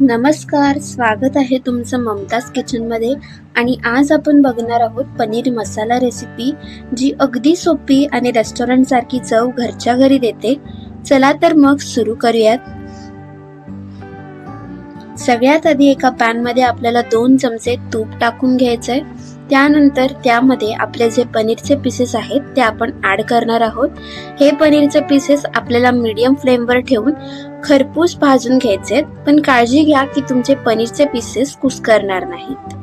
नमस्कार, स्वागत आहे तुमचं ममताज किचनमध्ये. आणि आज आपण बघणार आहोत पनीर मसाला रेसिपी, जी अगदी सोपी आणि रेस्टॉरंट सारखी चव घरच्या घरी देते. चला तर मग सुरू करूयात. सगळ्यात आधी एका पॅन मध्ये आपल्याला 2 चमचे तूप टाकून घ्यायचंय. त्यानंतर त्यामध्ये आपले जे पनीरचे पीसेस आहेत ते आपण ऍड करणार आहोत. हे पनीरचे पीसेस आपल्याला मीडियम फ्लेमवर ठेवून खरपूस भाजून घ्यायचे, पण काळजी घ्या की तुमचे पनीरचे पीसेस कुस्करणार नाहीत.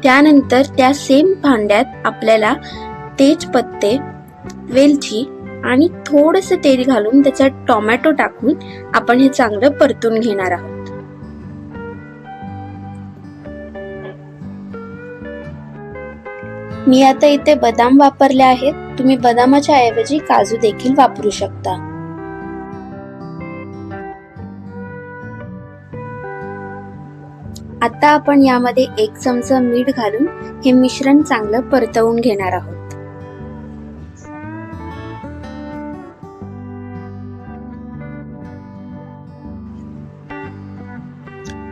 त्यानंतर त्या सेम भांड्यात आपल्याला तेजपत्ते, वेलची आणि थोडेसे तेल घालून त्याच्यात टोमॅटो टाकून आपण हे चांगलं परतून घेणार आहोत. मी आता इथे बदाम वापरले आहेत. तुम्ही बदामाच्या ऐवजी काजू देखील वापरू शकता. आता आपण यामध्ये 1 चमचा मीठ घालून हे मिश्रण चांगलं परतवून घेणार आहोत.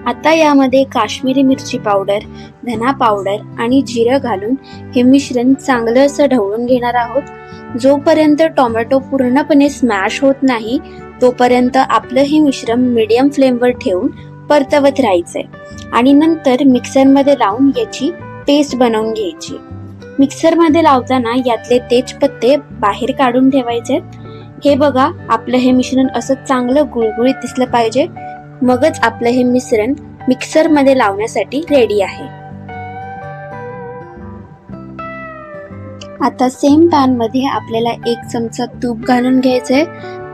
आता यामध्ये काश्मीरी मिरची पावडर, धना पावडर आणि जिरं घालून हे मिश्रण चांगलं असं ढवळून घेणार आहोत. जोपर्यंत टोमॅटो पूर्णपणे स्मॅश होत नाही तोपर्यंत आपलं हे मिश्रण मीडियम फ्लेमवर ठेवून परतवत राहायचंय आणि नंतर मिक्सरमध्ये लावून याची पेस्ट बनवून घ्यायची. मिक्सरमध्ये लावताना यातले तेजपत्ते बाहेर काढून ठेवायचे. हे बघा, आपलं हे मिश्रण असं चांगलं गुळगुळीत दिसलं पाहिजे, मगच आपलं हे मिश्रण मिक्सर मध्ये लावण्यासाठी रेडी आहे. आता सेम पॅन मध्ये आपल्याला 1 चमचा तूप घालून घ्यायचंय.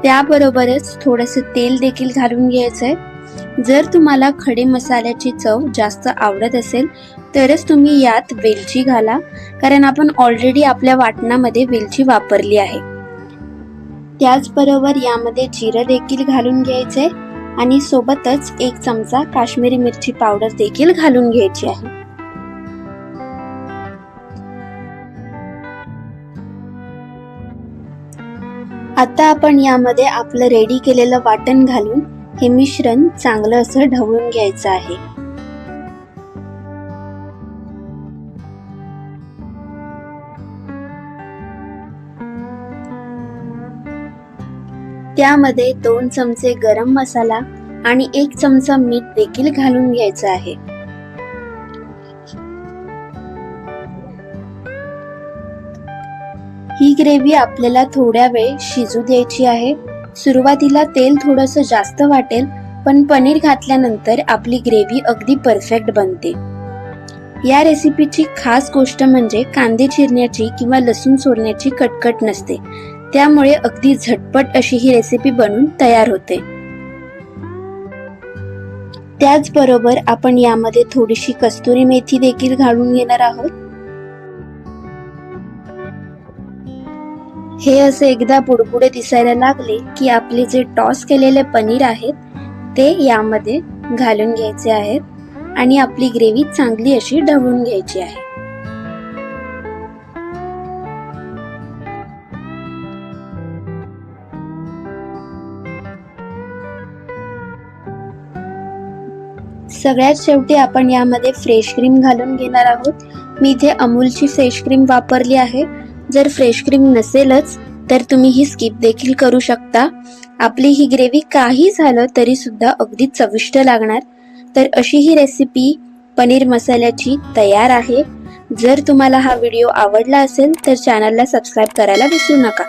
त्याबरोबरच थोडंसं तेल देखील घालून घ्यायचंय. जर तुम्हाला खडे मसाल्याची चव जास्त आवडत असेल तरच तुम्ही यात वेलची घाला, कारण आपण ऑलरेडी आपल्या वाटणामध्ये वेलची वापरली आहे. त्याचबरोबर यामध्ये जिरं देखील घालून घ्यायचंय आणि सोबतच 1 चमचा काश्मीरी मिरची पावडर देखील घालून घ्यायची आहे. आता आपण यामध्ये आपलं रेडी केलेलं वाटण घालून हे मिश्रण चांगलं असं ढवळून घ्यायचं आहे. त्यामध्ये 2 चमचे गरम मसाला आणि 1 चमचा मीठ देखील घालून घ्यायचं आहे. ही ग्रेव्ही आपल्याला थोड्या वेळ शिजू द्यायची आहे. सुरुवातीला तेल थोडंसं जास्त वाटेल, पण पनीर घातल्यानंतर आपली ग्रेव्ही अगदी परफेक्ट बनते. या रेसिपीची खास गोष्ट म्हणजे कांदे चिरण्याची किंवा लसूण सोलण्याची कटकट नसते. त्यामुळे अगदी झटपट अशी ही रेसिपी बनून तयार होते. त्याचबरोबर आपण यामध्ये थोडीशी कस्तुरी मेथी देखील घालून घेणार आहोत. हे असे एकदा बुडबुडे दिसायला लागले की आपले जे टॉस केलेले पनीर आहेत ते यामध्ये घालून घ्यायचे आहेत आणि आपली ग्रेव्ही चांगली अशी ढवळून घ्यायची आहे. सगळ्यात शेवटी आपण यामध्ये फ्रेश क्रीम घालून घेणार आहोत. मी इथे अमूलची फ्रेश क्रीम वापरली आहे. जर फ्रेश क्रीम नसेलच तर तुम्ही ही स्किप देखील करू शकता. आपली ही ग्रेव्ही काही झालं तरी सुद्धा अगदी चविष्ट लागणार. तर अशी ही रेसिपी पनीर मसाल्याची तयार आहे. जर तुम्हाला हा व्हिडिओ आवडला असेल तर चॅनलला सबस्क्राईब करायला विसरू नका.